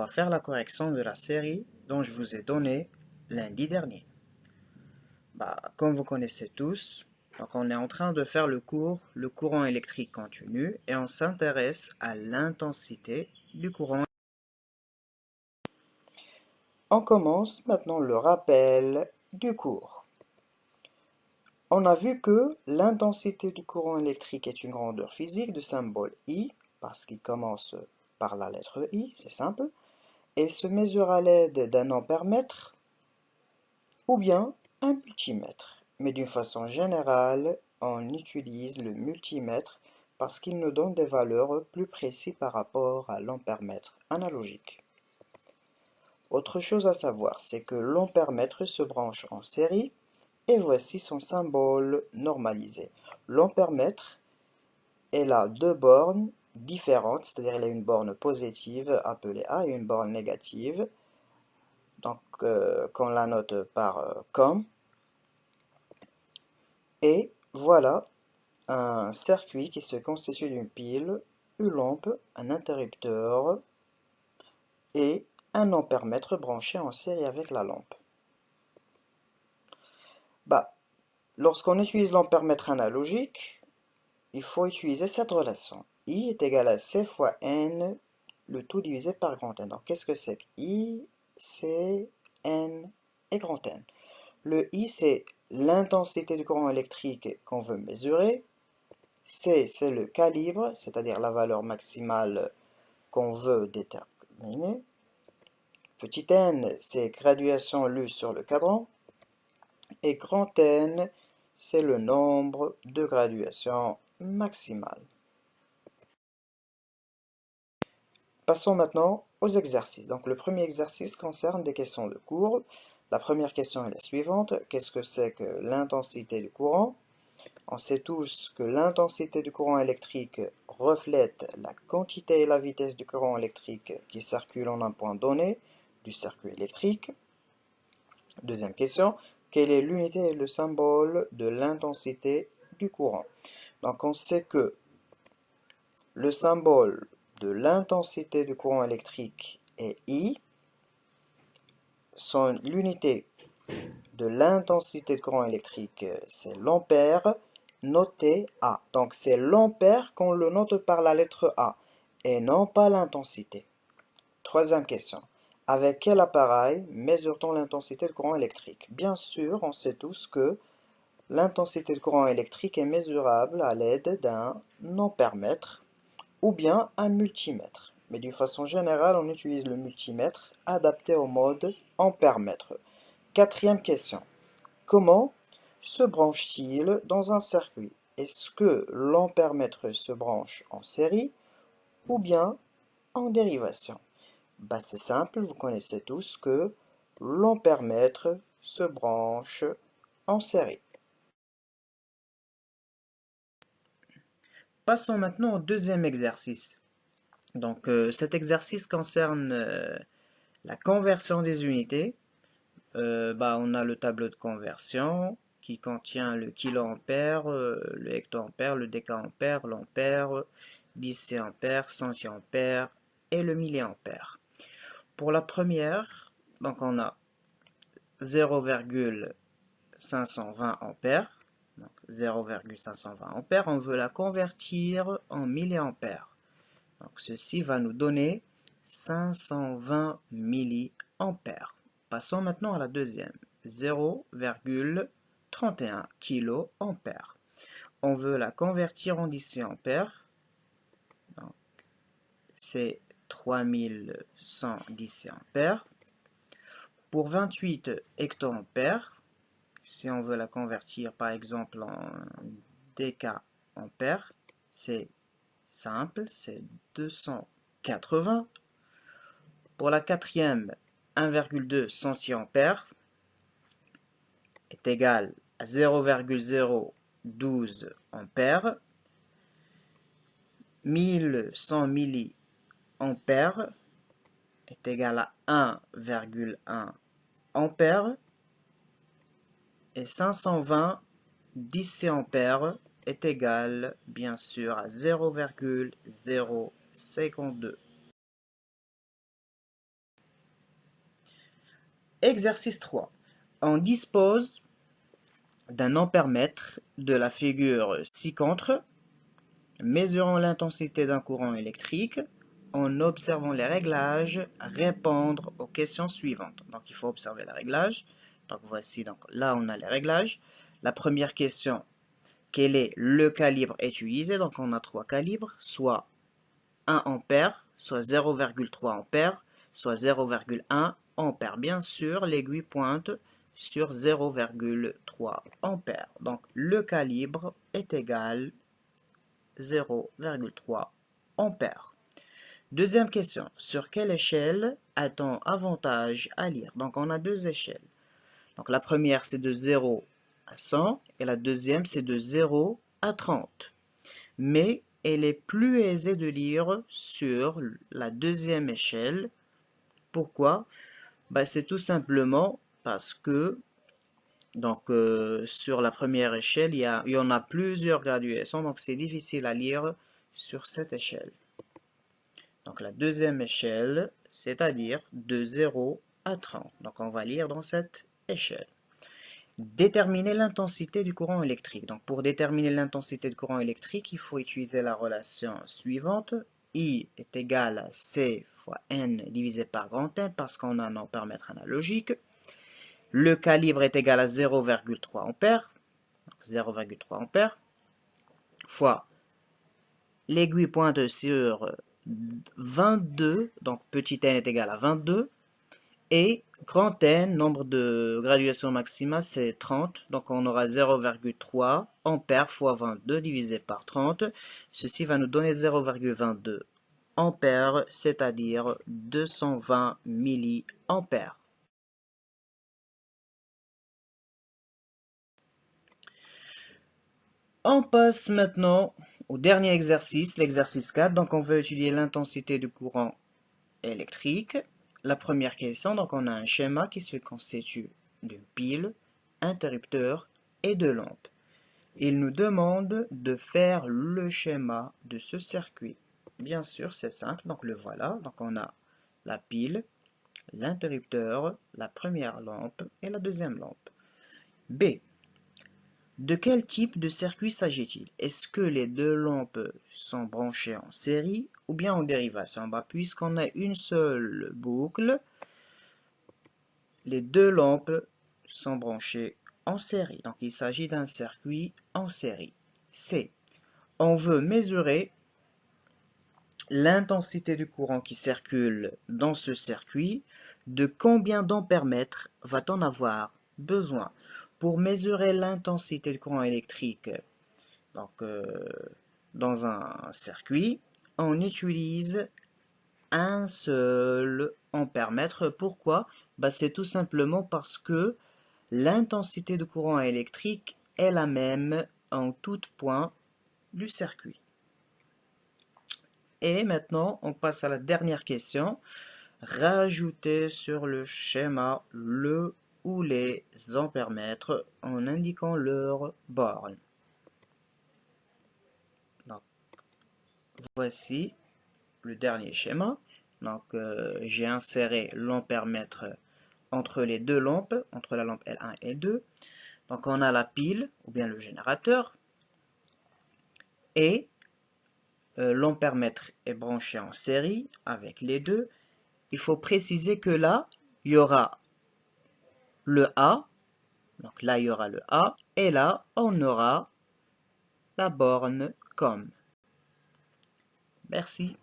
va faire la correction de la série dont je vous ai donné lundi dernier. Comme vous connaissez tous, donc on est en train de faire le cours Le courant électrique continu et on s'intéresse à l'intensité du courant. On commence maintenant le rappel du cours. On a vu que l'intensité du courant électrique est une grandeur physique de symbole I, parce qu'il commence par la lettre I, c'est simple, et se mesure à l'aide d'un ampère-mètre ou bien un multimètre. Mais d'une façon générale, on utilise le multimètre parce qu'il nous donne des valeurs plus précises par rapport à l'ampère-mètre analogique. Autre chose à savoir, c'est que l'ampère-mètre se branche en série et voici son symbole normalisé. L'ampère-mètre, elle a deux bornes différentes, c'est-à-dire elle a une borne positive appelée A et une borne négative, donc qu'on la note par comme. Et voilà un circuit qui se constitue d'une pile, une lampe, un interrupteur et un ampère-mètre branché en série avec la lampe. Lorsqu'on utilise l'ampère-mètre analogique, il faut utiliser cette relation. I est égal à C fois N, le tout divisé par grand N. Donc, qu'est-ce que c'est que I, C, N et grand N? Le I, c'est l'intensité du courant électrique qu'on veut mesurer. C, c'est le calibre, c'est-à-dire la valeur maximale qu'on veut déterminer. Petit n, c'est graduation lue sur le cadran. Et grand N, c'est le nombre de graduations maximales. Passons maintenant aux exercices. Donc le premier exercice concerne des questions de cours. La première question est la suivante. Qu'est-ce que c'est que l'intensité du courant? On sait tous que l'intensité du courant électrique reflète la quantité et la vitesse du courant électrique qui circule en un point donné du circuit électrique. Deuxième question, quelle est l'unité et le symbole de l'intensité du courant? Donc on sait que le symbole de l'intensité du courant électrique est I. L'unité de l'intensité de courant électrique, c'est l'ampère, noté A. Donc c'est l'ampère qu'on le note par la lettre A, et non pas l'intensité. Troisième question. Avec quel appareil mesure-t-on l'intensité de courant électrique? Bien sûr, on sait tous que l'intensité de courant électrique est mesurable à l'aide d'un ampère-mètre ou bien un multimètre. Mais d'une façon générale, on utilise le multimètre adapté au mode ampère-mètre. Quatrième question. Comment se branche-t-il dans un circuit? Est-ce que l'ampère-mètre se branche en série ou bien en dérivation? C'est simple, vous connaissez tous que l'ampère-mètre se branche en série. Passons maintenant au deuxième exercice. Donc cet exercice concerne la conversion des unités. On a le tableau de conversion qui contient le kiloampère, le hectoampère, le décaampère, l'ampère, 10 ampères, centiampères et le milliampère. Pour la première, donc on a 0,520 ampères. 0,520 ampères, on veut la convertir en milliampères. Donc ceci va nous donner 520 milliampères. Passons maintenant à la deuxième, 0,31 kiloampères. On veut la convertir en déciampères. C'est 3100 déciampères. Pour 28 hectoampères, si on veut la convertir par exemple en décaampères, c'est simple, c'est 280. Pour la quatrième, 1,2 centiampères est égal à 0,012 ampères. 1100 milliampères est égal à 1,1 ampères. Et 520 déciampères est égal, bien sûr, à 0,052. Exercice 3. On dispose d'un ampèremètre de la figure ci-contre, mesurant l'intensité d'un courant électrique, en observant les réglages, répondre aux questions suivantes. Donc il faut observer les réglages. Donc voici, donc là on a les réglages. La première question, quel est le calibre utilisé? Donc on a trois calibres, soit 1 ampère, soit 0,3 ampère, soit 0,1 ampère. Bien sûr, l'aiguille pointe sur 0,3 ampère. Donc le calibre est égal 0,3 ampère. Deuxième question, sur quelle échelle a-t-on avantage à lire? Donc on a deux échelles. Donc la première c'est de 0 à 100 et la deuxième c'est de 0 à 30. Mais elle est plus aisée de lire sur la deuxième échelle. Pourquoi? C'est tout simplement parce que sur la première échelle, il y en a plusieurs graduations, donc c'est difficile à lire sur cette échelle. Donc la deuxième échelle, c'est-à-dire de 0 à 30. Donc on va lire dans cette échelle. Déterminer l'intensité du courant électrique. Donc pour déterminer l'intensité du courant électrique, il faut utiliser la relation suivante. I est égal à C fois N divisé par grand N parce qu'on a un ampèremètre analogique. Le calibre est égal à 0,3 ampères. 0,3 ampères fois l'aiguille pointe sur 22, donc petit n est égal à 22, et grand N, nombre de graduations maximales, c'est 30, donc on aura 0,3 ampères fois 22 divisé par 30. Ceci va nous donner 0,22 ampères, c'est-à-dire 220 milliampères. On passe maintenant au dernier exercice, l'exercice 4. Donc on veut étudier l'intensité du courant électrique. La première question, donc on a un schéma qui se constitue d'une pile, interrupteur et de lampes. Il nous demande de faire le schéma de ce circuit. Bien sûr, c'est simple, donc le voilà. Donc on a la pile, l'interrupteur, la première lampe et la deuxième lampe. B. De quel type de circuit s'agit-il? Est-ce que les deux lampes sont branchées en série ou bien en dérivation? Puisqu'on a une seule boucle, les deux lampes sont branchées en série. Donc il s'agit d'un circuit en série. C. On veut mesurer l'intensité du courant qui circule dans ce circuit. De combien d'ampèremètres va-t-on avoir besoin? Pour mesurer l'intensité du courant électrique dans un circuit, on utilise un seul ampèremètre. Pourquoi? C'est tout simplement parce que l'intensité du courant électrique est la même en tout point du circuit. Et maintenant, on passe à la dernière question. Rajouter sur le schéma le ou les ampèremètres en indiquant leur borne. Donc, voici le dernier schéma. Donc, j'ai inséré l'ampèremètre entre les deux lampes, entre la lampe L1 et L2. Donc, on a la pile, ou bien le générateur, et l'ampèremètre est branché en série avec les deux. Il faut préciser que là, il y aura le A, donc là, il y aura le A, et là, on aura la borne COM. Merci.